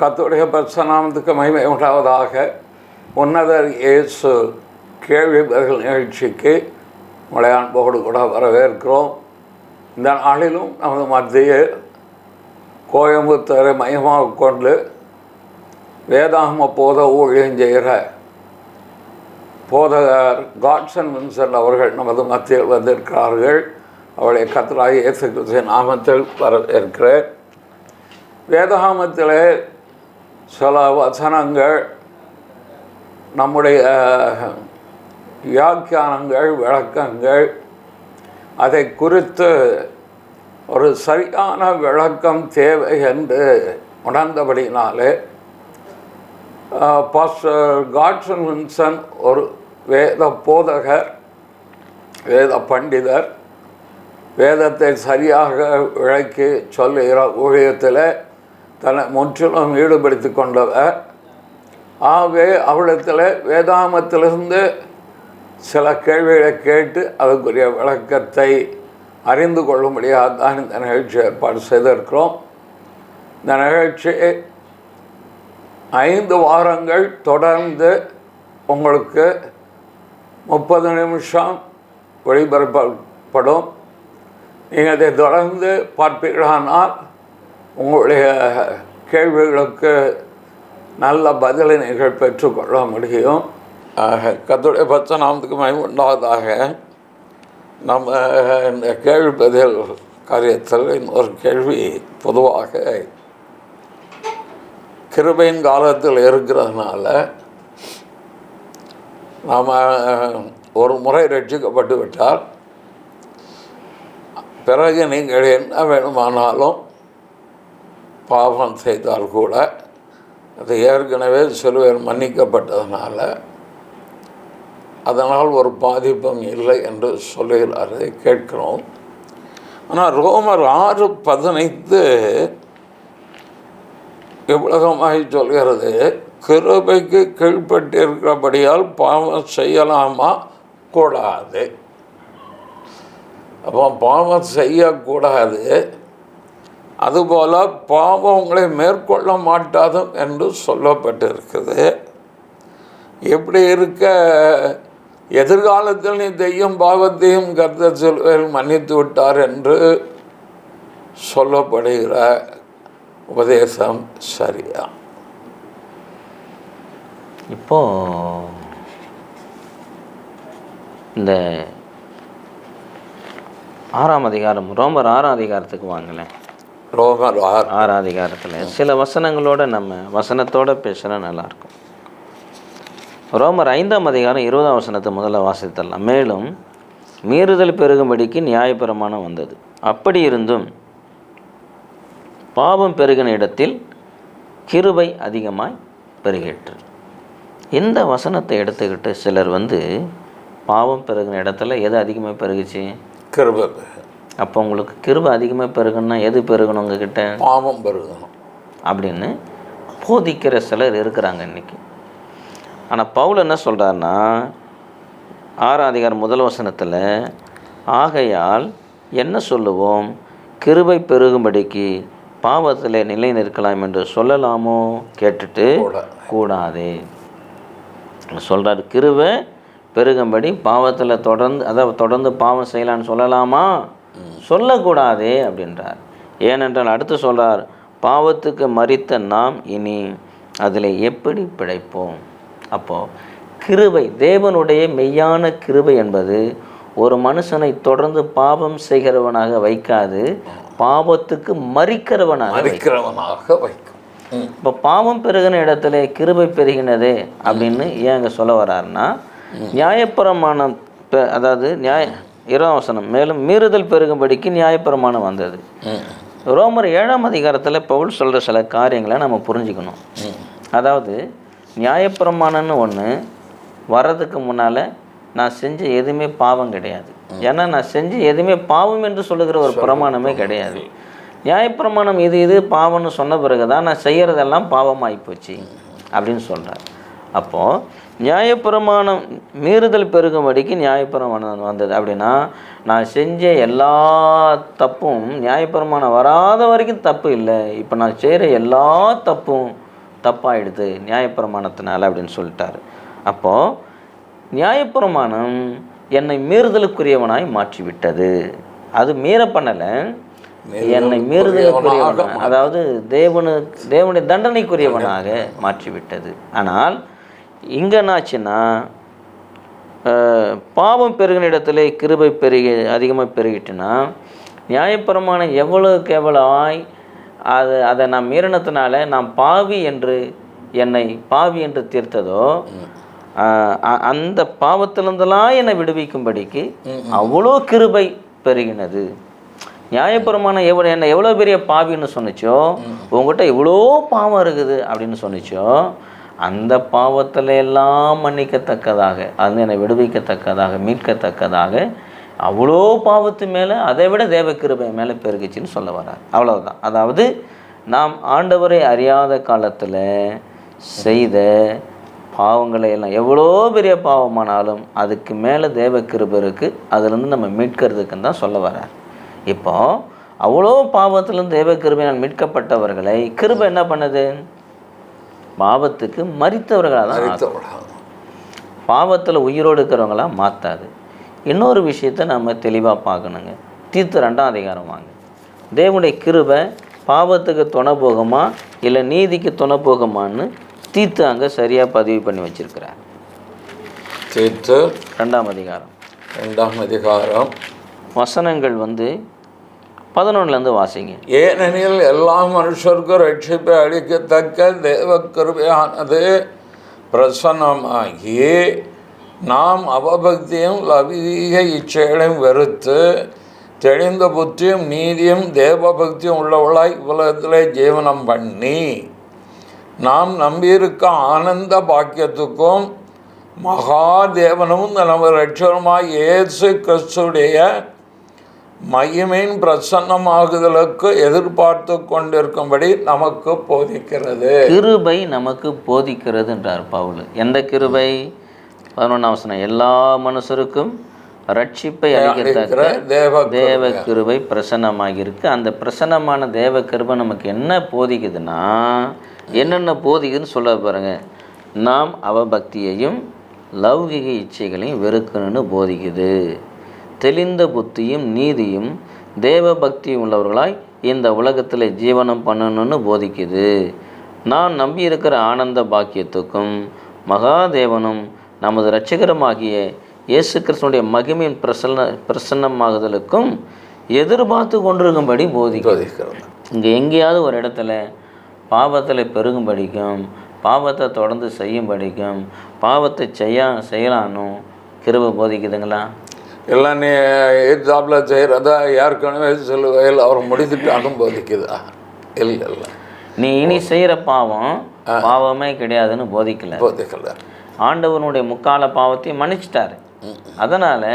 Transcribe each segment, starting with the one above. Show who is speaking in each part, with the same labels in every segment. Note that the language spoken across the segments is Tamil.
Speaker 1: கர்த்தருடைய பரிசுத்த நாமத்துக்கு மகிமை உண்டாவதாக. உன்னதர் இயேசு கேள்வி பதில் நிகழ்ச்சிக்கு உங்களை அன்போடு கூட வரவேற்கிறோம். இந்த நாளிலும் நமது மத்தியில் கோயம்புத்தூரை மையமாக கொண்டு வேதாகம போத ஊழியம் செய்கிற போதகர் காட்சன் வின்சென்ட் அவர்கள் நமது மத்தியில் வந்திருக்கிறார்கள். அவளை கர்த்தராகிய இயேசு கிறிஸ்துவின் நாமத்தில் வரவேற்கிறேன். வேதாகமத்தில் சில வசனங்கள் நம்முடைய வியாக்கியானங்கள், விளக்கங்கள், அதை குறித்து ஒரு சரியான விளக்கம் தேவை என்று உணர்ந்தபடினாலே பாஸ்டர் காட்சன் வின்சன் ஒரு வேத போதகர், வேத பண்டிதர், வேதத்தை சரியாக விளக்கி சொல்லுகிற ஊழியத்தில் தன்னை முற்றிலும் ஈடுபடுத்தி கொண்டவர். ஆகவே அவரிடத்தில் வேதாகமத்திலிருந்து சில கேள்விகளை கேட்டு அதுக்குரிய விளக்கத்தை அறிந்து கொள்ளும்படியாக தான் இந்த நிகழ்ச்சி ஏற்பாடு செய்திருக்கிறோம். இந்த நிகழ்ச்சி 5 வாரங்கள் தொடர்ந்து உங்களுக்கு 30 நிமிஷம் ஒளிபரப்பப்படும். நீங்கள் அதை தொடர்ந்து பார்ப்பீர்களானால் உங்களுடைய கேள்விகளுக்கு நல்ல பதிலை நீங்கள் பெற்றுக்கொள்ள முடியும். கர்த்தருடைய பரிசுத்த நாமத்துக்கு மகிமை உண்டாவதாக. நம்ம இந்த கேள்வி பதில் காரியத்தில் இன்னொரு கேள்வி, பொதுவாக கிருபையின் காலத்தில் இருக்கிறதுனால நாம் ஒரு முறை ரட்சிக்கப்பட்டு விட்டால் பிறகு நீங்கள் என்ன வேணுமானாலும் பாவம் செய்தால் கூட அது ஏற்கனவே சிலுவையில் மன்னிக்கப்பட்டதுனால அதனால் ஒரு பாதிப்பும் இல்லை என்று சொல்லுகிறாரை கேட்கிறோம். ஆனால் ரோமர் 6:15 இவ்வளவுமாய் சொல்கிறது, கிருபைக்கு கீழ்பட்டிருக்கிறபடியால் பாவம் செய்யலாமா கூடாது. அப்போ பாவம் செய்யக்கூடாது, அதுபோல் பாவம் உங்களை மேற்கொள்ள மாட்டாது என்று சொல்லப்பட்டிருக்குது. எப்படி இருக்க எதிர்காலத்தில் நீ தெய்யும் பாவத்தையும் கர்த்தர் சிலுவையில் மன்னித்து விட்டார் என்று சொல்லப்படுகிற உபதேசம் சரியா?
Speaker 2: இப்போ இந்த 6ஆம் அதிகாரம், ரோமர் 6ஆம் அதிகாரத்துக்கு வாங்கலேன்.
Speaker 1: ரோமர்
Speaker 2: 6ஆம் அதிகாரத்தில் சில வசனங்களோடு நம்ம வசனத்தோடு பேசுனா நல்லாயிருக்கும். ரோமர் 5ஆம் அதிகாரம் 20ஆம் வசனத்தை முதல்ல வாசித்தரலாம். மேலும் மீறுதல் பெருகும்படிக்கு நியாயப்பிரமாணம் வந்தது, அப்படி இருந்தும் பாவம் பெருகின இடத்தில் கிருபை அதிகமாய் பெருகிற்று. இந்த வசனத்தை எடுத்துக்கிட்டு சிலர் பாவம் பெருகின இடத்துல எது அதிகமாக பெருகுச்சு?
Speaker 1: கிருபை.
Speaker 2: அப்போ உங்களுக்கு கிருபை அதிகமாக பெருகணும்னா எது பெருகணும்? உங்ககிட்ட
Speaker 1: பாவம் பெருகணும்
Speaker 2: அப்படின்னு போதிக்கிற சிலர் இருக்கிறாங்க இன்றைக்கி. ஆனால் பவுல் என்ன சொல்கிறாருன்னா 6ஆம் அதிகாரம் 1 வசனத்தில், ஆகையால் என்ன சொல்லுவோம், கிருபை பெருகும்படிக்கு பாவத்தில் நிலை நிற்கலாம் என்று சொல்லலாமோ? கேட்டுட்டு கூடாது சொல்கிறார். கிருபை பெருகும்படி பாவத்தில் தொடர்ந்து பாவம் செய்யலான்னு சொல்லலாமா? சொல்லக்கூடாது அப்படின்றார். ஏனென்றால் அடுத்து சொல்கிறார், பாவத்துக்கு மரித்த நாம் இனி அதில் எப்படி பிழைப்போம்? அப்போது கிருபை, தேவனுடைய மெய்யான கிருபை என்பது ஒரு மனுஷனை தொடர்ந்து பாவம் செய்கிறவனாக வைக்காது, பாவத்துக்கு மரிக்கிறவனாக வைக்கும். இப்போ பாவம் பெருகின இடத்துல கிருபை பெருகினது அப்படின்னு ஏன் அங்கே சொல்ல வர்றாருன்னா, நியாயப்பிரமாணம், அதாவது 20ஆம் வசனம், மேலும் மீறுதல் பெருகும்படிக்கு நியாயப்பிரமாணம் வந்தது. ரோமர் 7ஆம் அதிகாரத்தில் பவுல் சொல்கிற சில காரியங்களை நம்ம புரிஞ்சுக்கணும். அதாவது நியாயப்பிரமாணம்னு ஒன்று வர்றதுக்கு முன்னால் நான் செஞ்ச எதுவுமே பாவம் கிடையாது. ஏன்னா நான் செஞ்ச எதுவுமே பாவம் என்று சொல்லுகிற ஒரு பிரமாணமே கிடையாது. நியாயப்பிரமாணம் இது பாவம்னு சொன்ன பிறகு தான் நான் செய்கிறதெல்லாம் பாவமாகி போச்சு அப்படின்னு சொல்கிறார். அப்போது நியாயப்பிரமாணம் மீறுதல் பெருகும்படிக்கு நியாயப்பிரமாணம் வந்தது அப்படின்னா, நான் செஞ்ச எல்லா தப்பும் நியாயப்பிரமாணம் வராத வரைக்கும் தப்பு இல்லை, இப்போ நான் செய்கிற எல்லா தப்பும் தப்பாயிடுது நியாயப்பிரமாணத்தினால அப்படின்னு சொல்லிட்டாரு. அப்போது நியாயப்பிரமாணம் என்னை மீறுதலுக்குரியவனாய் மாற்றிவிட்டது. அது மீற பண்ணலை, என்னை மீறுதலுக்குரியவனாக, அதாவது தேவனுடைய தண்டனைக்குரியவனாக மாற்றிவிட்டது. ஆனால் இங்கே என்னாச்சுன்னா, பாவம் பெருகின இடத்துல கிருபை அதிகமாக பெருகிட்டுன்னா, நியாயப்பிரமாணம் எவ்வளவுக்கு எவ்வளவாய் அதை நான் மீறினத்தினால நான் பாவி என்று என்னை பாவி என்று தீர்த்ததோ, அந்த பாவத்திலிருந்தெல்லாம் என்னை விடுவிக்கும்படிக்கு அவ்வளோ கிருபை பெருகினது. நியாயப்பிரமாணம் என்னை எவ்வளோ பெரிய பாவின்னு சொன்னிச்சோ, உங்கள்கிட்ட இவ்வளோ பாவம் இருக்குது அப்படின்னு சொன்னிச்சோ, அந்த பாவத்தில் எல்லாம் மன்னிக்கத்தக்கதாக, அது என்னை விடுவிக்கத்தக்கதாக, மீட்கத்தக்கதாக அவ்வளோ பாவத்து மேலே அதை விட தேவ கிருபை மேலே பெருகிச்சின்னு சொல்ல வர்றார். அவ்வளவுதான். அதாவது நாம் ஆண்டவரை அறியாத காலத்தில் செய்த பாவங்களை எல்லாம் எவ்வளோ பெரிய பாவமானாலும் அதுக்கு மேலே தேவ கிருபை இருக்குது, அதுலேருந்து நம்ம மீட்கிறதுக்குன்னு தான் சொல்ல வர்றார். இப்போ அவ்வளோ பாவத்திலேருந்து தேவ கிருபையால் மீட்கப்பட்டவர்களை கிருபை என்ன பண்ணுது? பாவத்துக்கு மரித்தவர்களாக தான், பாவத்தில் உயிரோடு இருக்கிறவங்களாக மாற்றாது. இன்னொரு விஷயத்தை நம்ம தெளிவாக பார்க்கணுங்க. தீத்து 2ஆம் அதிகாரம் வாங்க. தேவனுடைய கிருபை பாவத்துக்கு துணை போகுமா இல்லை நீதிக்கு துணை போகுமான்னு தீத்து அங்கே சரியாக பதிவு பண்ணி வச்சிருக்கிறார்.
Speaker 1: தீத்து
Speaker 2: 2ஆம் அதிகாரம்
Speaker 1: 2ஆம் அதிகாரம்
Speaker 2: வசனங்கள் 11 வாசிங்க.
Speaker 1: ஏனெனில் எல்லா மனுஷருக்கும் ரட்சிப்பை அளிக்கத்தக்க தேவ கிருபையானது பிரசன்னமாகி நாம் அவபக்தியும் லௌகீக இச்சைகளையும் வெறுத்து தெளிந்த புத்தியும் நீதியும் தேவபக்தியும் உள்ளவளாய் உலகத்திலே ஜீவனம் பண்ணி நாம் நம்பியிருக்க ஆனந்த பாக்கியத்துக்கும் மகாதேவனும் நம்ம ரட்சகருமாய் இயேசு கிறிஸ்துடைய மகிமையின் பிரசன்னமாகுதலுக்கு எதிர்பார்த்து கொண்டிருக்கும்படி நமக்கு போதிக்கிறது.
Speaker 2: கிருபை நமக்கு போதிக்கிறது என்றார் பவுல். எந்த கிருபை? 11ஆம் வசனம், எல்லா மனுஷருக்கும் ரட்சிப்பை அளிக்கத்தக்க தேவ கிருபை பிரசன்னமாகிருக்கு. அந்த பிரசன்னமான தேவ கிருபை நமக்கு என்ன போதிக்குதுன்னா, என்னென்ன போதிக்குதுன்னு சொல்ல பாருங்க. நாம் அவபக்தியையும் லௌகிக இச்சைகளையும் வெறுக்கணும்னு போதிக்குது. தெளிந்த புத்தியும் நீதியும் தேவ பக்தியும் உள்ளவர்களாய் இந்த உலகத்தில் ஜீவனம் பண்ணணும்னு போதிக்குது. நான் நம்பியிருக்கிற ஆனந்த பாக்கியத்துக்கும் மகாதேவனும் நமது இரட்சகரமாகிய இயேசு கிறிஸ்துனுடைய மகிமையின் பிரசன்னமாகுதலுக்கும் எதிர்பார்த்து கொண்டிருக்கும்படி போதிக்கிறது. இங்கே எங்கேயாவது ஒரு இடத்துல பாவத்தில் பெருகும்படிக்கும், பாவத்தை தொடர்ந்து செய்யும்படிக்கும், பாவத்தை செய்யலான்னு கிருபை போதிக்குதுங்களா?
Speaker 1: எல்லாம் நீ எக்ஸாம்பிள் செய்கிறதா ஏற்கனவே சிலுவையில் அவர் முடித்துட்டாலும் போதிக்குதா? இல்லை,
Speaker 2: நீ இனி செய்கிற பாவமே கிடையாதுன்னு போதிக்கல. ஆண்டவனுடைய முக்கால பாவத்தையும் மன்னிச்சிட்டாரு. அதனால்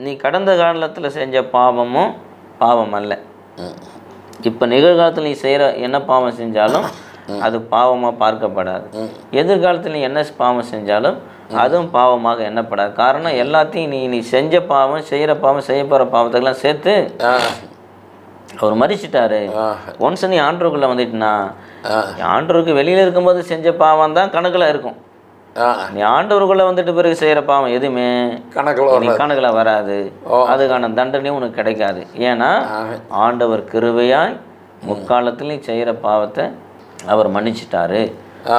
Speaker 2: நீ கடந்த காலத்தில் செஞ்ச பாவமும் பாவம் அல்ல. இப்போ நிகழ்காலத்தில் நீ செய்கிற என்ன பாவம் செஞ்சாலும் அது பாவமாக பார்க்கப்படாது. எதிர்காலத்தில் நீ என்ன பாவம் செஞ்சாலும் அதுவும் பாவமாக எண்ணப்படாது. காரணம், எல்லாத்தையும் நீ செஞ்ச பாவம், செய்கிற பாவம், செய்ய போகிற பாவத்துக்கெல்லாம் சேர்த்து அவர் மறிச்சிட்டாரு. ஒன்ஸ் நீ ஆண்டவருக்குள்ளே வந்துட்டுனா, ஆண்டவருக்கு வெளியில் இருக்கும்போது செஞ்ச பாவம் தான் கணக்கில் இருக்கும். நீ ஆண்டவருக்குள்ளே வந்துட்டு பிறகு செய்கிற பாவம் எதுவுமே கணக்கில் வராது. அதுக்கான தண்டனையும் உனக்கு கிடைக்காது. ஏன்னா ஆண்டவர் கிருபையாய் முக்காலத்துலேயும் செய்கிற பாவத்தை அவர் மன்னிச்சிட்டாரு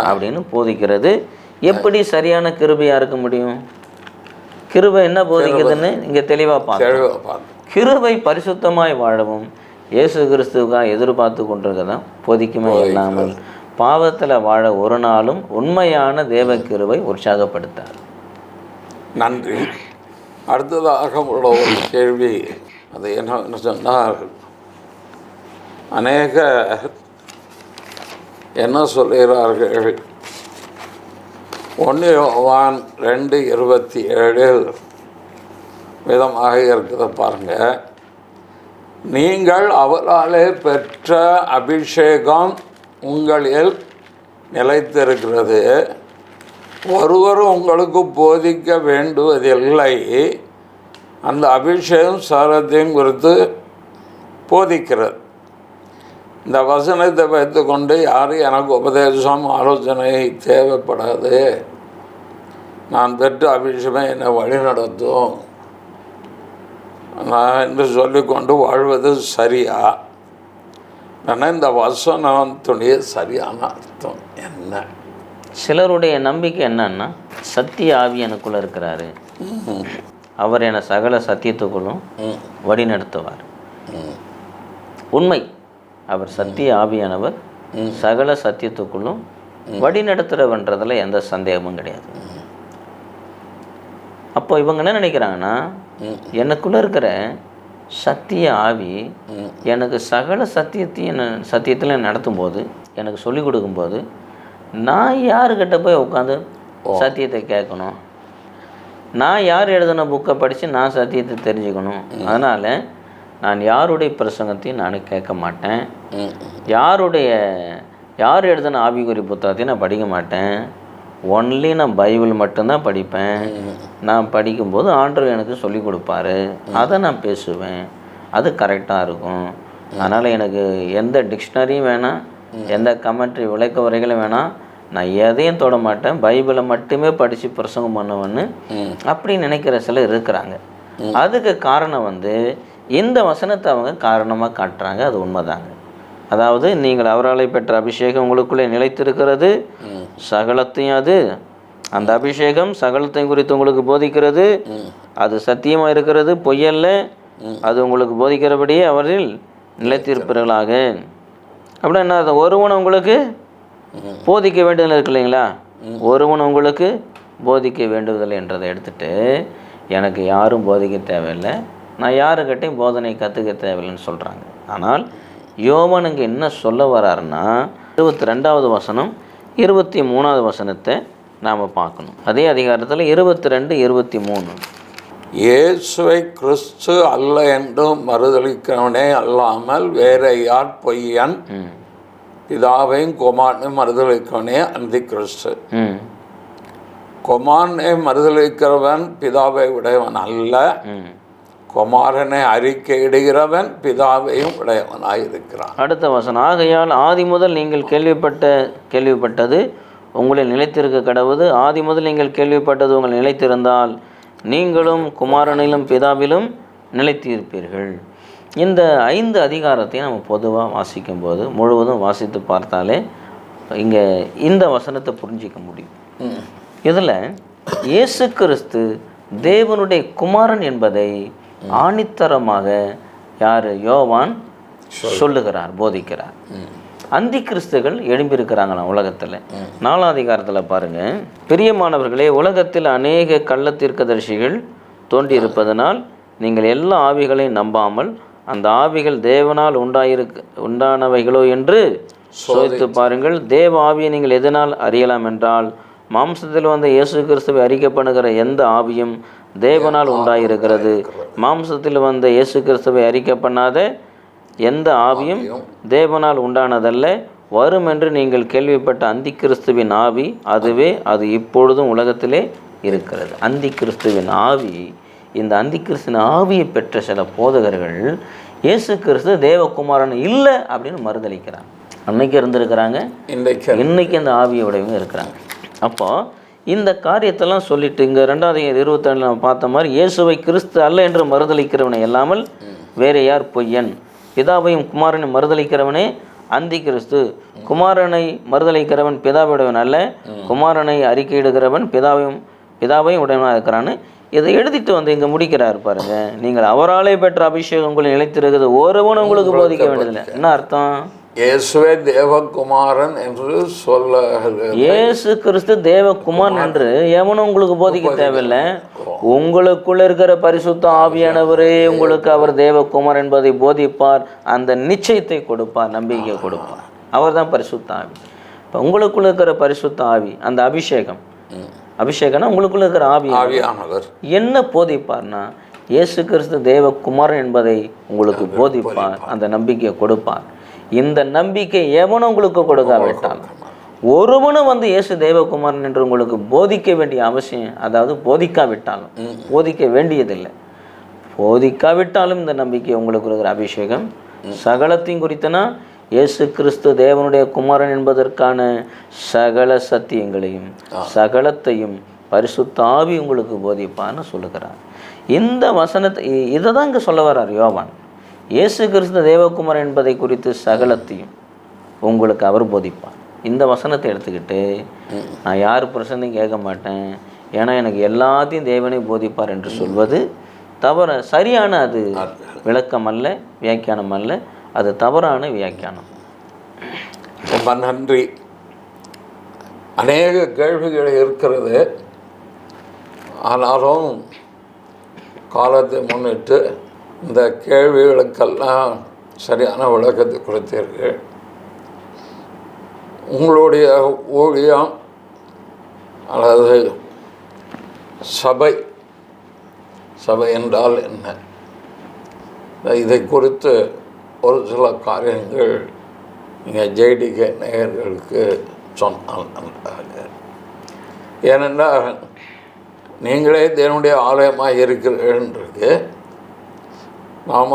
Speaker 2: அப்படின்னு போதிக்கிறது. எப்படி சரியான கிருபையாக இருக்க முடியும்? கிருபை என்ன போதிக்குதுன்னு இங்கே தெளிவாக பார்க்கணும். கிருபை பரிசுத்தமாய் வாழவும் இயேசு கிறிஸ்துவுக்காக எதிர்பார்த்து கொண்டிருக்கதான் போதிக்குமே இல்லாமல் பாவத்தில் வாழ ஒரு நாளும் உண்மையான தேவ கிருபை உற்சாகப்படுத்தார்.
Speaker 1: நன்றி. அடுத்ததாக உள்ள ஒரு கேள்வி, அது என்ன சொன்னார், அநேக என்ன சொல்கிறார்கள், 1 யோவான் 2:27 விதமாக இருக்கிறத பாருங்கள். நீங்கள் அவராலே பெற்ற அபிஷேகம் உங்களில் நிலைத்திருக்கிறது, ஒருவரும் உங்களுக்கு போதிக்க வேண்டுவதில்லை. அந்த அபிஷேகம் சாரத்தையும் குறித்து போதிக்கிறது. இந்த வசனத்தை வைத்துக்கொண்டு யாரும் எனக்கு உபதேசம் ஆலோசனை தேவைப்படாது, நான் பெற்ற அபிஷேகமே என்னை வழி நடத்தும் நான் என்று சொல்லிக்கொண்டு வாழ்வது சரியா? ஆனால் இந்த வசனத்துடைய சரியான அர்த்தம் என்ன?
Speaker 2: சிலருடைய நம்பிக்கை என்னன்னா, சத்திய ஆவி எனக்குள்ளே இருக்கிறாரு, அவர் என்னை சகல சத்தியத்துக்குள்ளும் வழி நடத்துவார். உண்மை, அவர் சத்திய ஆவியானவர் சகல சத்தியத்துக்குள்ளும் வழி நடத்துகிறவன்றதில் எந்த சந்தேகமும் கிடையாது. அப்போ இவங்க என்ன நினைக்கிறாங்கன்னா, எனக்குள்ளே இருக்கிற சத்திய ஆவி எனக்கு சகல சத்தியத்தில் நடத்தும் போது, எனக்கு சொல்லிக் கொடுக்கும்போது, நான் யாருக்கிட்ட போய் உட்காந்து சத்தியத்தை கேட்கணும்? நான் யார் எழுதின புக்கை படித்து நான் சத்தியத்தை தெரிஞ்சுக்கணும்? அதனால் நான் யாருடைய பிரசங்கத்தையும் நான் கேட்க மாட்டேன், யார் எழுதின ஆவிக்குறி புத்தகத்தையும் நான் படிக்க மாட்டேன். ஒன்லி நான் பைபிள் மட்டும்தான் படிப்பேன். நான் படிக்கும்போது ஆண்டவர் எனக்கு சொல்லிக் கொடுப்பாரு, அதை நான் பேசுவேன், அது கரெக்டாக இருக்கும். அதனால் எனக்கு எந்த டிக்ஷனரியும் வேணாம், எந்த கமெண்ட்ரி விளக்க உரைகளும் வேணாம், நான் எதையும் தொட மாட்டேன், பைபிளை மட்டுமே படித்து பிரசங்கம் பண்ணுவேன்னு அப்படி நினைக்கிற சிலர் இருக்கிறாங்க. அதுக்கு காரணம் இந்த வசனத்தை அவங்க காரணமாக காட்டுறாங்க. அது உண்மைதாங்க. அதாவது நீங்கள் அவராலே பெற்ற அபிஷேகம் உங்களுக்குள்ளே நிலைத்திருக்கிறது, சகலத்தையும் அந்த அபிஷேகம் சகலத்தையும் குறித்து உங்களுக்கு போதிக்கிறது, அது சத்தியமாக இருக்கிறது, பொய்யல்ல, அது உங்களுக்கு போதிக்கிறபடியே அவரில் நிலைத்திருப்பீர்களாக. அப்படின்னா என்ன? ஒருவன் உங்களுக்கு போதிக்க வேண்டுதல் இருக்கு இல்லைங்களா? ஒருவன் உங்களுக்கு போதிக்க வேண்டுதல் என்றதை எடுத்துட்டு, எனக்கு யாரும் போதிக்க தேவையில்லை, நான் யாருக்கிட்டையும் போதனை கற்றுக்க தேவையில்லைன்னு சொல்கிறாங்க. ஆனால் யோவானுங்க என்ன சொல்ல வராருன்னா, 22வது வசனம் 23வது வசனத்தை நாம் பார்க்கணும். அதே அதிகாரத்தில் 22, 23.
Speaker 1: இயேசுவை கிறிஸ்து அல்ல என்று மறுதளிக்கிறவனே அல்லாமல் வேற யார் பொய்யன்? பிதாவையும் குமாரனையும் மறுதளிக்கிறவனே அந்தி கிறிஸ்து. குமாரனை மறுதளிக்கிறவன் பிதாவை உடையவன் அல்ல, குமாரனை அறிக்கையிடுகிறவன் பிதாவையும் உடையவனாயிருக்கிறான்.
Speaker 2: அடுத்த வசனம், ஆகையால் ஆதி முதல் நீங்கள் கேள்விப்பட்டது உங்களில் நிலைத்திருக்க கடவுது. ஆதி முதல் நீங்கள் கேள்விப்பட்டது உங்கள் நிலைத்திருந்தால் நீங்களும் குமாரனிலும் பிதாவிலும் நிலைத்திருப்பீர்கள். இந்த 5 அதிகாரத்தையும் நம்ம பொதுவாக வாசிக்கும்போது முழுவதும் வாசித்து பார்த்தாலே இங்கே இந்த வசனத்தை புரிஞ்சிக்க முடியும். இதில் இயேசு கிறிஸ்து தேவனுடைய குமாரன் என்பதை ஆணித்தரமாக யோவான் சொல்லுகிறார், போதிக்கிறார். அந்தி கிறிஸ்துகள் எழும்பியிருக்கிறாங்களாம் உலகத்தில். 4ஆம் அதிகாரத்தில் பாருங்கள், பிரியமானவர்களே, உலகத்தில் அநேக கள்ள தீர்க்கதரிசிகள் தோன்றியிருப்பதனால் நீங்கள் எல்லா ஆவிகளையும் நம்பாமல் அந்த ஆவிகள் தேவனால் உண்டானவைகளோ என்று சோதித்து பாருங்கள். தேவ ஆவியை நீங்கள் எதனால் அறியலாம் என்றால், மாம்சத்தில் வந்த இயேசு கிறிஸ்துவை அறிக்கை பண்ணுகிற எந்த ஆவியும் தேவனால் உண்டாயிருக்கிறது. மாம்சத்தில் வந்த இயேசு கிறிஸ்துவை அறிக்கை பண்ணாத எந்த ஆவியும் தேவனால் உண்டானதல்ல. வரும் என்று நீங்கள் கேள்விப்பட்ட அந்தி கிறிஸ்துவின் ஆவி அதுவே, அது இப்பொழுதும் உலகத்திலே இருக்கிறது. அந்தி கிறிஸ்துவின் ஆவி, இந்த அந்தி கிறிஸ்துவின் ஆவியை பெற்ற சில போதகர்கள் இயேசு கிறிஸ்து தேவகுமாரன் இல்லை அப்படின்னு மறுதளிக்கிறாங்க. அன்னைக்கு இருந்திருக்கிறாங்க, இன்னைக்கு அந்த ஆவியோடையவங்க இருக்கிறாங்க. அப்போ இந்த காரியத்தெல்லாம் சொல்லிட்டு இங்கே 2வது 22 நம்ம பார்த்த மாதிரி, இயேசுவை கிறிஸ்து அல்ல என்று மறுதளிக்கிறவனை இல்லாமல் வேறு யார் பொய்யன்? பிதாவையும் குமாரனை மறுதளிக்கிறவனே அந்தி கிறிஸ்து. குமாரனை மறுதளிக்கிறவன் பிதாவுடையவன் அல்ல, குமாரனை அறிக்கையிடுகிறவன் பிதாவையும் உடையவனாக இருக்கிறான்னு இதை எழுதிட்டு இங்கே முடிக்கிறார் பாருங்க. நீங்கள் அவராலே பெற்ற அபிஷேகம் உங்களை நிலைத்திருக்கிறது, ஒருவன் உங்களுக்கு போதிக்க வேண்டியதில்லை. என்ன அர்த்தம்?
Speaker 1: இயேசுவே தேவகுமாரன் என்று சொல்ல,
Speaker 2: இயேசு கிறிஸ்து தேவகுமாரன் என்று எவனும் உங்களுக்கு போதிக்க தேவையில்லை. உங்களுக்குள்ள இருக்கிற பரிசுத்த ஆவியானவரே உங்களுக்கு அவர் தேவகுமார் என்பதை போதிப்பார், அந்த நிச்சயத்தை கொடுப்பார், நம்பிக்கை கொடுப்பார். அவர் தான் பரிசுத்த ஆவி. இப்போ உங்களுக்குள்ள இருக்கிற பரிசுத்த ஆவி, அந்த அபிஷேகம்னா உங்களுக்குள்ள இருக்கிற ஆவியானவர் என்ன போதிப்பார்னா, இயேசு கிறிஸ்து தேவகுமாரன் என்பதை உங்களுக்கு போதிப்பார், அந்த நம்பிக்கையை கொடுப்பார். இந்த நம்பிக்கை எவனும் உங்களுக்கு கொடுக்காவிட்டால், ஒருவனும் இயேசு தேவகுமாரன் என்று உங்களுக்கு போதிக்க வேண்டிய அவசியம், அதாவது போதிக்காவிட்டாலும், போதிக்க வேண்டியதில்லை, போதிக்காவிட்டாலும் இந்த நம்பிக்கை உங்களுக்கு இருக்கிற அபிஷேகம் சகலத்தையும் குறித்தனா இயேசு கிறிஸ்து தேவனுடைய குமாரன் என்பதற்கான சகல சத்தியங்களையும் சகலத்தையும் பரிசுத்த ஆவி உங்களுக்கு போதிப்பான்னு சொல்லுகிறார். இந்த வசனத்தை இதை தான் இங்கே சொல்ல வர்றார் யோவான். இயேசு கிறிஸ்து தேவகுமாரன் என்பதை குறித்து சகலத்தையும் உங்களுக்கு அவர் போதிப்பார். இந்த வசனத்தை எடுத்துக்கிட்டு நான் யார் பிரசனையும் கேட்க மாட்டேன், ஏன்னா எனக்கு எல்லாத்தையும் தேவனே போதிப்பார் என்று சொல்வது தவற, சரியான அது விளக்கம் அல்ல, வியாக்கியானம் அல்ல, அது தவறான வியாக்கியானம்.
Speaker 1: ரொம்ப நன்றி. அநேக கேள்விகள் இருக்கிறது. ஆனாலும் காலத்தை முன்னிட்டு இந்த கேள்விகளுக்கெல்லாம் சரியான விளக்கத்தை கொடுத்தீர்கள். உங்களுடைய ஊழியம் அல்லது சபை என்றால் என்ன, இதை குறித்து ஒரு சில காரியங்கள் நீங்கள் ஜேடிகே நேயர்களுக்கு சொன்னால் நன்றாக. ஏனென்றால் நீங்களே தேவனுடைய ஆலயமாக இருக்கிறீர்கள். நாம்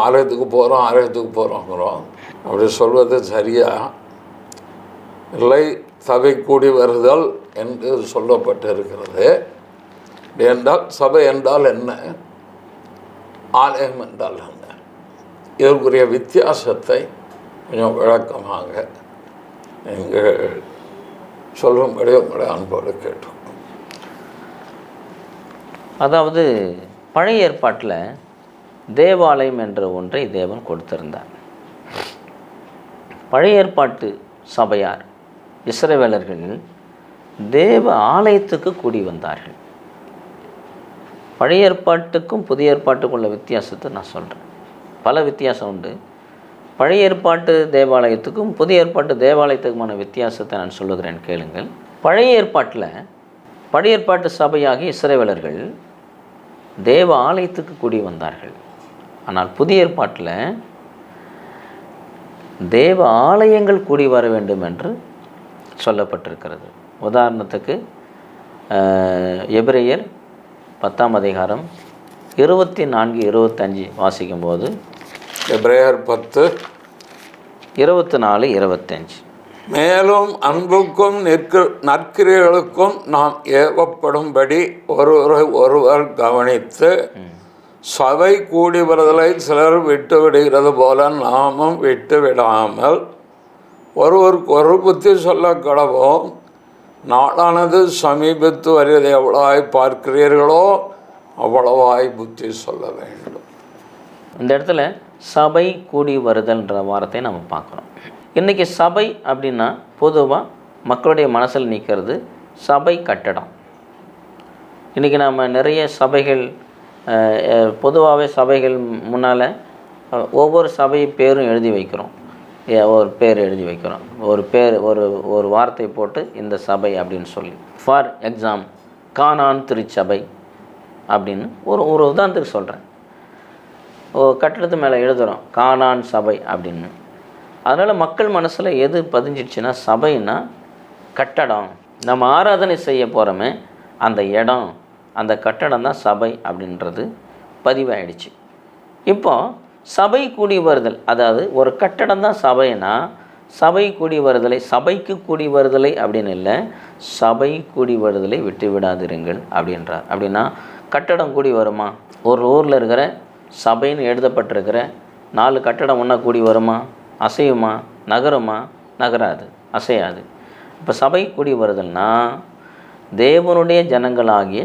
Speaker 1: ஆலயத்துக்கு போகிறோங்கிறோம். அப்படி சொல்வது சரியா இல்லை? சபை கூடி வருதல் என்று சொல்லப்பட்டு இருக்கிறது. என்றால் சபை என்றால் என்ன, ஆலயம் என்றால் என்ன, இதற்குரிய வித்தியாசத்தை கொஞ்சம் விளக்கமாக நீங்கள் சொல்லும்படி உங்களை அன்போடு கேட்டோம்.
Speaker 2: அதாவது பழைய ஏற்பாட்டில் தேவாலயம் என்ற ஒன்றை தேவன் கொடுத்திருந்தார். பழைய ஏற்பாட்டு சபையார் இஸ்ரவேலர்கள் தேவ ஆலயத்துக்கு கூடி வந்தார்கள். பழைய ஏற்பாட்டுக்கும் புதிய ஏற்பாட்டுக்கும் உள்ள வித்தியாசத்தை நான் சொல்கிறேன். பல வித்தியாசம் உண்டு. பழைய ஏற்பாட்டு தேவாலயத்துக்கும் புதிய ஏற்பாட்டு தேவாலயத்துக்குமான வித்தியாசத்தை நான் சொல்லுகிறேன், கேளுங்கள். பழைய ஏற்பாட்டு சபையாகிய இஸ்ரவேலர்கள் தேவ ஆலயத்துக்கு கூடி வந்தார்கள். ஆனால் புதிய ஏற்பாட்டில் தேவ ஆலயங்கள் கூடி வர வேண்டும் என்று சொல்லப்பட்டிருக்கிறது. உதாரணத்துக்கு எபிரேயர் 10ஆம் அதிகாரம் 24-25 வாசிக்கும்போது,
Speaker 1: எபிரேயர்
Speaker 2: 10:24-25,
Speaker 1: மேலும் அன்புக்கும் நற்கிரியைகளுக்கும் நாம் ஏவப்படும்படி ஒருவர் கவனித்து சபை கூடி வருதலை சிலர் விட்டு விடுகிறது போல நாமும் விட்டு விடாமல் ஒருவருக்கு ஒரு புத்தி சொல்ல கடவோம். நாளானது சமீபத்து வருவதை எவ்வளவாய் பார்க்கிறீர்களோ அவ்வளவாய் புத்தி சொல்ல வேண்டும்.
Speaker 2: இந்த இடத்துல சபை கூடி வருதல்ன்ற வார்த்தை நம்ம பார்க்குறோம். இன்றைக்கி சபை அப்படின்னா பொதுவாக மக்களுடைய மனசில் நிற்கிறது சபை கட்டடம். இன்றைக்கி நம்ம நிறைய சபைகள், பொதுவாகவே சபைகள் முன்னால் ஒவ்வொரு சபை பேரும் எழுதி வைக்கிறோம். ஒரு பேர் எழுதி வைக்கிறோம், ஒரு வார்த்தை போட்டு இந்த சபை அப்படின்னு சொல்லி. ஃபார் எக்ஸாம் கானான் திருச்சபை அப்படின்னு ஒரு உதாரணத்துக்கு சொல்கிறேன். கட்டடத்து மேலே எழுதுகிறோம் கானான் சபை அப்படின்னு. அதனால் மக்கள் மனசில் எது பதிஞ்சிடுச்சுன்னா சபைன்னா கட்டடம், நம்ம ஆராதனை செய்ய போகிறோமே அந்த இடம், அந்த கட்டடம் தான் சபை அப்படின்றது பதிவாயிடுச்சு. இப்போது சபை கூடி வருதல், அதாவது ஒரு கட்டடம் தான் சபைனா சபை கூடி வருதலை, சபைக்கு கூடி வருதலை அப்படின்னு இல்லை, சபை கூடி வருதலை விட்டு விடாதிருங்கள் அப்படின்றார். அப்படின்னா கட்டடம் கூடி வருமா? ஒரு ஊரில் இருக்கிற சபைன்னு எழுதப்பட்டிருக்கிற 4 கட்டடம் ஒன்றா கூடி வருமா? அசையுமா? நகருமா? நகராது, அசையாது. இப்போ சபை கூடி வருதல்னா தேவனுடைய ஜனங்களாகிய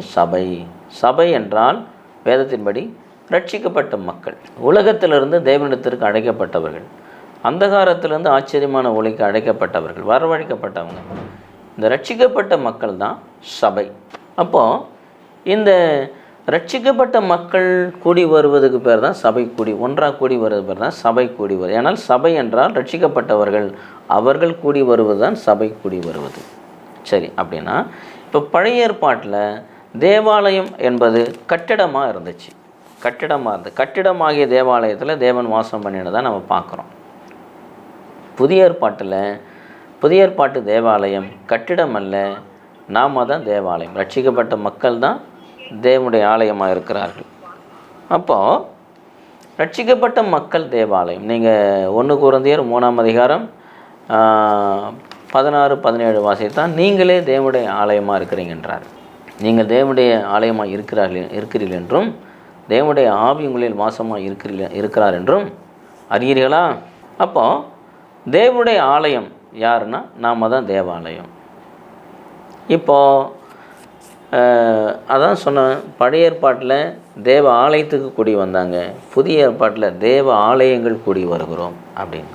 Speaker 2: சபை என்றால் வேதத்தின்படி ரட்சிக்கப்பட்ட மக்கள், உலகத்திலிருந்து தேவனிடத்திற்கு அழைக்கப்பட்டவர்கள், அந்தகாரத்திலிருந்து ஆச்சரியமான ஒளிக்கு அழைக்கப்பட்டவர்கள், வரவழைக்கப்பட்டவங்க. இந்த ரட்சிக்கப்பட்ட மக்கள் தான் சபை. அப்போது இந்த ரட்சிக்கப்பட்ட மக்கள் கூடி வருவதுக்கு பேர் தான் சபை கூடி, ஒன்றாக கூடி வருவது பேர் தான் சபை கூடி வருவது. ஏன்னால் சபை என்றால் ரட்சிக்கப்பட்டவர்கள், அவர்கள் கூடி வருவது தான் சபை கூடி வருவது. சரி, அப்படின்னா இப்போ பழைய ஏற்பாட்டில் தேவாலயம் என்பது கட்டிடமாக இருந்துச்சு. கட்டிடமாகிய தேவாலயத்தில் தேவன் வாசம் பண்ணினதான் நம்ம பார்க்குறோம். புதிய ஏற்பாட்டு தேவாலயம் கட்டிடம் அல்ல, நாம தான் தேவாலயம். ரட்சிக்கப்பட்ட மக்கள் தான் தேவனுடைய ஆலயமாக இருக்கிறார்கள். அப்போது ரட்சிக்கப்பட்ட மக்கள் தேவாலயம். நீங்கள் 1 கொரிந்தியர் 3ஆம் அதிகாரம் 16-17 வாசித்தான் நீங்களே தேவனுடைய ஆலயமாக இருக்கிறீங்கன்றார். நீங்கள் தேவனுடைய ஆலயமாக இருக்கிறீர்கள் என்றும் தேவனுடைய ஆவி உங்களில் வாசமாக இருக்கிறார் என்றும் அறியீர்களா? அப்போ தேவனுடைய ஆலயம் யாருன்னா நாம் தான் தேவாலயம். இப்போது அதான் சொன்னேன், பழைய ஏற்பாட்டில் தேவ ஆலயத்துக்கு கூடி வந்தாங்க, புதிய ஏற்பாட்டில் தேவ ஆலயங்கள் கூடி வருகிறோம் அப்படின்னு.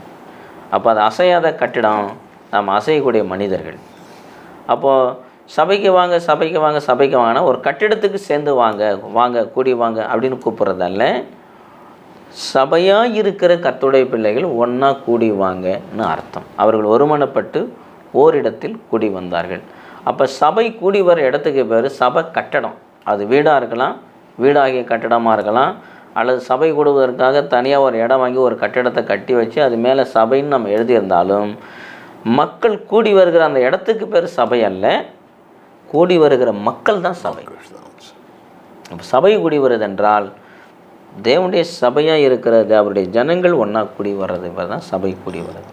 Speaker 2: அப்போ அது அசையாத கட்டிடம், நாம் அசையக்கூடிய மனிதர்கள். அப்போது சபைக்கு வாங்க சபைக்கு வாங்க சபைக்கு வாங்கினா ஒரு கட்டிடத்துக்கு சேர்ந்து வாங்க வாங்க கூடி வாங்க அப்படின்னு கூப்பிட்றதால சபையாக இருக்கிற கர்த்தருடைய பிள்ளைகள் ஒன்றா கூடி வாங்கன்னு அர்த்தம். அவர்கள் ஒருமனப்பட்டு ஓரிடத்தில் கூடி வந்தார்கள். அப்போ சபை கூடி வர இடத்துக்கு பேர் சபை கட்டடம். அது வீடாக இருக்கலாம், வீடாகிய கட்டடமாக இருக்கலாம், அல்லது சபை கூடுவதற்காக தனியாக ஒரு இடம் வாங்கி ஒரு கட்டிடத்தை கட்டி வச்சு அது மேலே சபைன்னு நம்ம எழுதியிருந்தாலும் மக்கள் கூடி வருகிற அந்த இடத்துக்கு பேர் சபை அல்ல, கூடி வருகிற மக்கள் தான் சபை. இப்போ சபை கூடி வருதென்றால் தேவனுடைய சபையாக இருக்கிற அவருடைய ஜனங்கள் ஒன்றா கூடி வர்றது தான் சபை கூடி வர்றது.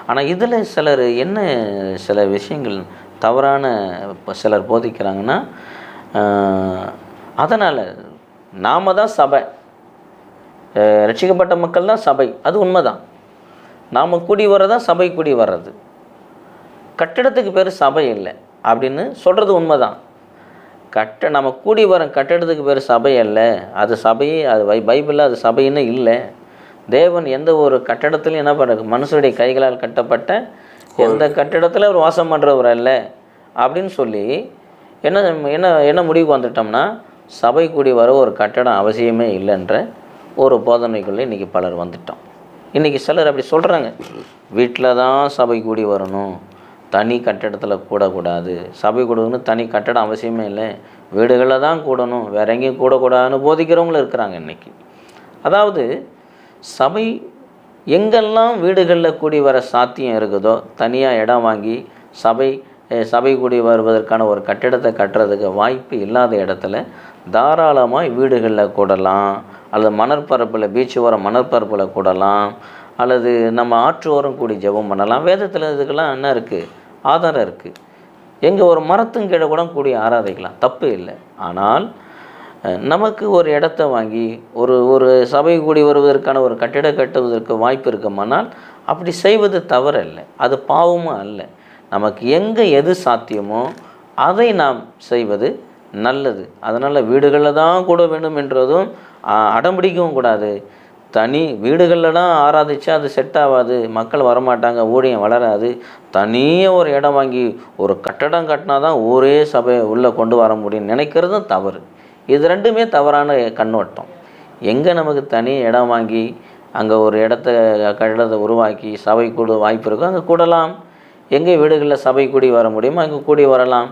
Speaker 2: ஆனால் இதில் சிலர் என்ன சில விஷயங்கள் தவறான சிலர் போதிக்கிறாங்கன்னா, அதனால் நாம் தான் சபை, ரட்சிக்கப்பட்ட மக்கள் தான் சபை, அது உண்மைதான். நாம் கூடி வர்றதான் சபை கூடி வர்றது, கட்டிடத்துக்கு பேர் சபை இல்லை அப்படின்னு சொல்கிறது உண்மைதான். நம்ம கூடி வர கட்டிடத்துக்கு பேர் சபை அல்ல, அது சபையே, அது பைபிளில் அது சபைன்னு இல்லை. தேவன் எந்த ஒரு கட்டடத்துலையும் என்ன பண்ணுறது, மனுஷருடைய கைகளால் கட்டப்பட்ட எந்த கட்டிடத்தில் அவர் வாசம் பண்ணுறவர் அல்ல அப்படின்னு சொல்லி என்ன என்ன என்ன முடிவுக்கு வந்துட்டோம்னா சபை கூடி வர ஒரு கட்டடம் அவசியமே இல்லைன்ற ஒரு போதனைக்குள்ளே இன்றைக்கி பலர் வந்துட்டோம். இன்றைக்கி சிலர் அப்படி சொல்கிறாங்க, வீட்டில் தான் சபை கூடி வரணும், தனி கட்டடத்தில் கூடக்கூடாது, சபை கூடணும்னு தனி கட்டடம் அவசியமே இல்லை, வீடுகளில் தான் கூடணும், வேறு எங்கேயும் கூடக்கூடாதுன்னு போதிக்கிறவங்களும் இருக்கிறாங்க இன்றைக்கி. அதாவது சபை எங்கெல்லாம் வீடுகளில் கூடி வர சாத்தியம் இருக்குதோ தனியாக இடம் வாங்கி சபை கூடி வருவதற்கான ஒரு கட்டிடத்தை கட்டுறதுக்கு வாய்ப்பு இல்லாத இடத்துல தாராளமாக வீடுகளில் கூடலாம், அல்லது மணற்பரப்பில் பீச் ஓரம் மணற்பரப்பில் கூடலாம், அல்லது நம்ம ஆற்று ஓரம் கூடி ஜெபம் பண்ணலாம். வேதத்தில் இதுக்கெல்லாம் என்ன இருக்குது, ஆதாரம் இருக்குது. எங்கே ஒரு மரத்தின் கீழே கூட கூடி ஆராதிக்கலாம், தப்பு இல்லை. ஆனால் நமக்கு ஒரு இடத்த வாங்கி ஒரு சபை கூடி வருவதற்கான ஒரு கட்டிடம் கட்டுவதற்கு வாய்ப்பு இருக்குமானால் அப்படி செய்வது தவறல்ல, அது பாவமும் அல்ல. நமக்கு எங்கே எது சாத்தியமோ அதை நாம் செய்வது நல்லது. அதனால் வீடுகளில் தான் கூட வேண்டும் என்றதும் அடம்பிடிக்கவும் கூடாது. தனி வீடுகளில் தான் ஆராதிச்சா அது செட் ஆகாது, மக்கள் வரமாட்டாங்க, ஊழியம் வளராது, தனியாக ஒரு இடம் வாங்கி ஒரு கட்டடம் கட்டினா தான் ஊரே சபை உள்ளே கொண்டு வர முடியும்னு நினைக்கிறதும் தவறு. இது ரெண்டுமே தவறான கண்ணோட்டம். எங்கே நமக்கு தனி இடம் வாங்கி அங்கே ஒரு கட்டடத்தை உருவாக்கி சபை கூட வாய்ப்பு இருக்கோ அங்கே கூடலாம். எங்கே வீடுகளில் சபை கூடி வர முடியுமோ அங்கே கூடி வரலாம்.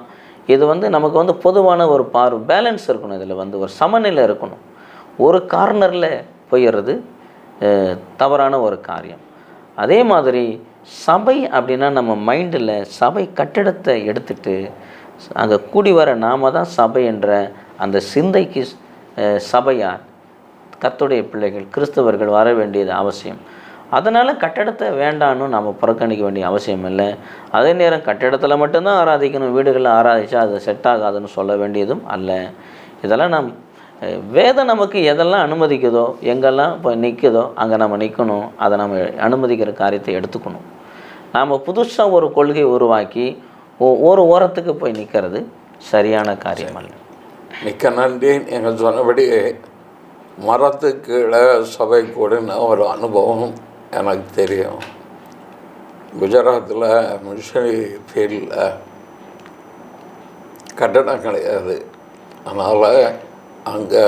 Speaker 2: இது நமக்கு பொதுவான ஒரு பேலன்ஸ் இருக்கணும். இதில் ஒரு சமநிலை இருக்கணும். ஒரு கார்னரில் போயிடுறது தவறான ஒரு காரியம். அதே மாதிரி சபை அப்படின்னா நம்ம மைண்டில் சபை கட்டிடத்தை எடுத்துட்டு அங்கே கூடி வர நாம தான் சபை என்ற அந்த சிந்தைக்கு சபையார் கர்த்தருடைய பிள்ளைகள் கிறிஸ்தவர்கள் வர வேண்டியது அவசியம். அதனால் கட்டடத்தை வேண்டான்னு நம்ம புறக்கணிக்க வேண்டிய அவசியம் இல்லை. அதே நேரம் கட்டிடத்தில் மட்டும்தான் ஆராதிக்கணும், வீடுகளில் ஆராதிச்சா அது செட் ஆகாதுன்னு சொல்ல வேண்டியதும் அல்ல. இதெல்லாம் வேதம் நமக்கு எதெல்லாம் அனுமதிக்குதோ, எங்கெல்லாம் இப்போ நிற்குதோ அங்கே நம்ம நிற்கணும். அதை நம்ம அனுமதிக்கிற காரியத்தை எடுத்துக்கணும். நாம் புதுசாக ஒரு கொள்கை உருவாக்கி ஒரு ஓரத்துக்கு போய் நிற்கிறது சரியான காரியம் அல்ல.
Speaker 1: மிக்க நன்றி. நீங்கள் சொன்னபடி மரத்துக்கு கீழே சபை கூடன்னு ஒரு அனுபவம் எனக்கு தெரியும். குஜராத்தில் மிஷனரி ஃபீல்டில் கட்டடம் கிடையாது. அதனால் அங்கே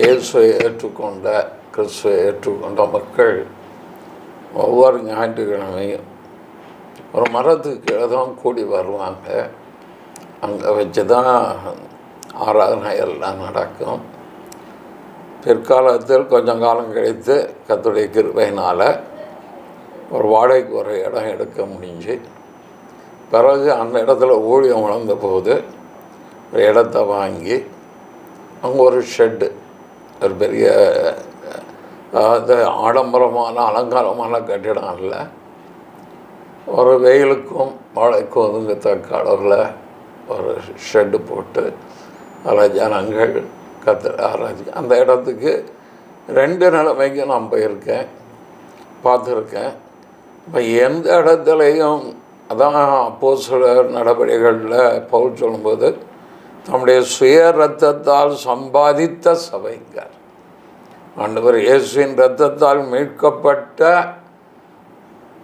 Speaker 1: இயேசுவை ஏற்றுக்கொண்ட கிறிஸ்துவை ஏற்றுக்கொண்ட மக்கள் ஒவ்வொரு ஞாயிற்றுக்கிழமையும் ஒரு மரத்துக்கு கீழே தான் கூடி வருவாங்க. அங்கே வச்சு தான் ஆராதனை எல்லாம் நடக்கும். பிற்காலத்தில் கொஞ்சம் காலம் கழித்து கர்த்தருடைய கிருபையினால் ஒரு வாடகைக்கு ஒரு இடம் எடுக்க முடிஞ்சு, பிறகு அந்த இடத்துல ஊழியம் வளர்ந்த போது ஒரு இடத்த வாங்கி அங்கே ஒரு ஷெட்டு, ஒரு பெரிய அது ஆடம்பரமான அலங்காரமான கட்டிடம் அல்ல. ஒரு வெயிலுக்கும் மழைக்கும் ஒதுங்கத்தக்க அளவில் ஒரு ஷெட்டு போட்டு அதில் ஜனங்கள் ஆராய்ச்சி. அந்த இடத்துக்கு 2 நிலைமைக்கு நான் போயிருக்கேன், பார்த்துருக்கேன். இப்போ எந்த இடத்துலையும் அதான் அப்போஸ்தலர் நடவடிக்கைகளில் பவுல் சொல்லும்போது தம்முடைய சுய இரத்தத்தால் சம்பாதித்த சபைங்கார். ஆண்டவர் இயேசுவின் இரத்தத்தால் மீட்கப்பட்ட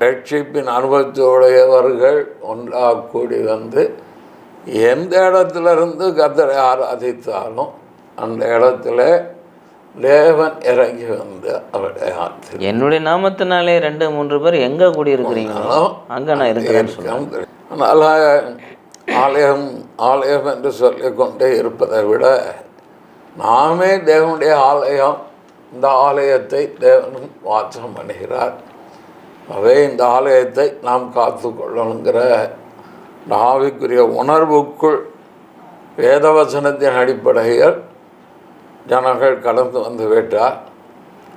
Speaker 1: ரட்சிப்பின் அனுபவத்தோடையவர்கள் ஒன்றாக கூடி வந்து எந்த இடத்துல இருந்து கர்த்தரை ஆராதித்தாலும் அந்த இடத்துல தேவன் இறங்கி வந்து அவருடைய ஆற்று.
Speaker 2: என்னுடைய நாமத்தினாலே 2-3 பேர் எங்கே கூடி இருக்கிறீங்களோ அங்கே நான் இருக்கிறேன்.
Speaker 1: அதனால் ஆலயம் என்று சொல்லிக்கொண்டே இருப்பதை விட நாமே தேவனுடைய ஆலயம். இந்த ஆலயத்தை தேவன் வாசம் பண்ணுகிறார். அவே இந்த ஆலயத்தை நாம் காத்து கொள்ளணுங்கிற ஆவிக்குரிய உணர்வுக்குள் வேதவசனத்தின் அடிப்படையில் ஜனங்கள் கடந்து வந்து விட்டார்.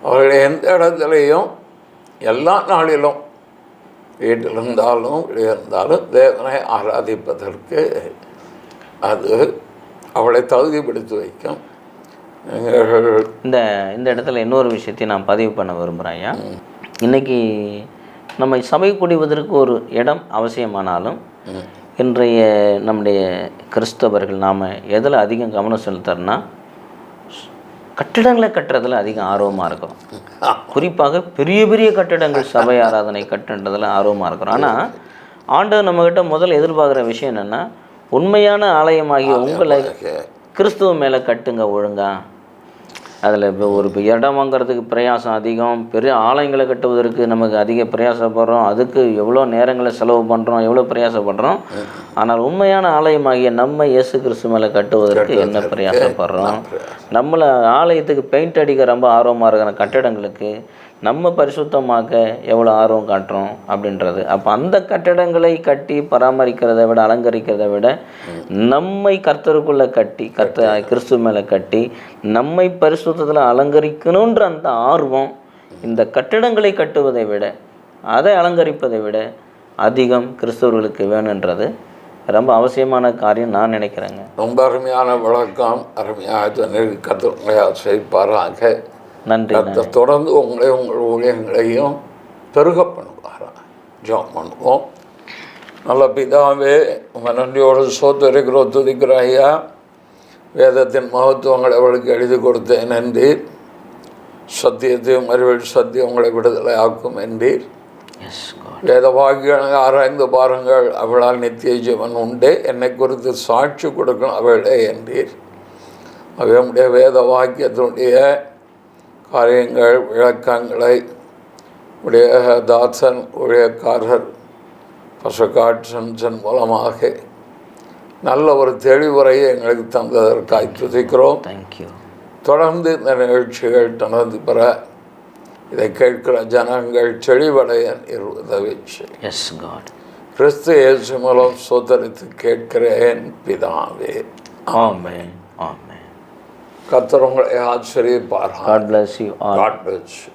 Speaker 1: அவர்கள் எந்த இடத்துலையும் எல்லா நாளிலும் வீட்டில் இருந்தாலும் வெளியே இருந்தாலும் தேவனை ஆராதிப்பதற்கு அது அவளை தகுதிப்படுத்தி வைக்கும்.
Speaker 2: இந்த இடத்துல இன்னொரு விஷயத்தையும் நான் பதிவு பண்ண விரும்புகிறேன் ஐயா. இன்றைக்கி நம்ம சபை கூடுவதற்கு ஒரு இடம் அவசியமானாலும் இன்றைய நம்முடைய கிறிஸ்தவர்கள் நாம் எதில் அதிகம் கவனம் செலுத்துறோன்னா கட்டிடங்களை கட்டுறதுல அதிகம் ஆர்வமாக இருக்கிறோம். குறிப்பாக பெரிய பெரிய கட்டிடங்கள் சபை ஆராதனை கட்டுன்றதில் ஆர்வமாக இருக்கிறோம். ஆனால் ஆண்டவர் நம்மக்கிட்ட முதல்ல எதிர்பார்க்குற விஷயம் என்னென்னா உண்மையான ஆலயமாகிய உங்களை கிறிஸ்துவ மேலே கட்டுங்க ஒழுங்கா. அதில் இப்போ ஒரு இடம் வாங்கிறதுக்கு பிரயாசம் அதிகம், பெரிய ஆலயங்களை கட்டுவதற்கு நமக்கு அதிக பிரயாசப்படுறோம், அதுக்கு எவ்வளோ நேரங்களை செலவு பண்ணுறோம், எவ்வளோ பிரயாசப்படுறோம். ஆனால் உண்மையான ஆலயமாகிய நம்ம இயேசு கிறிஸ்து மேலே கட்டுவதற்கு என்ன பிரயாசப்படுறோம்? நம்மளை ஆலயத்துக்கு பெயிண்ட் அடிக்க ரொம்ப ஆர்வமாக இருக்கிற கட்டிடங்களுக்கு நம்ம பரிசுத்தமாக்க எவ்வளோ ஆர்வம் காட்டுறோம் அப்படின்றது. அப்போ அந்த கட்டிடங்களை கட்டி பராமரிக்கிறதை விட அலங்கரிக்கிறதை விட நம்மை கர்த்தருக்குள்ளே கட்டி கிறிஸ்து மேலே கட்டி நம்மை பரிசுத்தத்தில் அலங்கரிக்கணுன்ற அந்த ஆர்வம் இந்த கட்டிடங்களை கட்டுவதை விட அதை அலங்கரிப்பதை விட அதிகம் கிறிஸ்தவர்களுக்கு வேணுன்றது ரொம்ப அவசியமான காரியம் நான் நினைக்கிறேங்க.
Speaker 1: ரொம்ப அருமையான விளக்கம், அருமையாக கர்த்தர் செய்ப்பாராக.
Speaker 2: நன்றி.
Speaker 1: தொடர்ந்து உங்கள் ஊழியங்களையும் பெருக பண்ணுவாரா. ஜெபம் பண்ணுவோம். நல்ல பிதாவே, உங்கள் நன்றியோடு சோத்தரிக்கிறோம், துதிக்கிறோம் ஐயா. வேதத்தின் மகத்துவங்களை அவளுக்கு எழுதி கொடுத்தேன் என்றீர். சத்தியத்தையும் அறிவில் சத்தியம் உங்களை விடுதலை ஆக்கும் என்றீர். வேத வாக்கியங்களை ஆராய்ந்து பாருங்கள், அவளால் நித்திய ஜீவன் உண்டு. என்னை குறித்து சாட்சி கொடுக்கணும் அவளே என்றீர். அவனுடைய வேத வாக்கியத்தினுடைய காரியங்கள் விளக்கங்களை உடைய தாசன் ஊழியக்காரர் பசுகாட்சன் மூலமாக நல்ல ஒரு தெளிவுரையை எங்களுக்கு தந்ததற்காக துதிக்கிறோம்.
Speaker 2: தேங்க்யூ.
Speaker 1: தொடர்ந்து இந்த நிகழ்ச்சிகள் தொடர்ந்து பெற இதை கேட்கிற ஜனங்கள் தெளிவடைய உதவி செய்யும். கிறிஸ்து இயேசு மூலம் சோதரித்து கேட்கிறேன் பிதாவே.
Speaker 2: ஆமென். ஆமென்.
Speaker 1: கர்த்தர் உங்களை ஆச்சரியப்பார்.
Speaker 2: God bless you all.
Speaker 1: God bless you.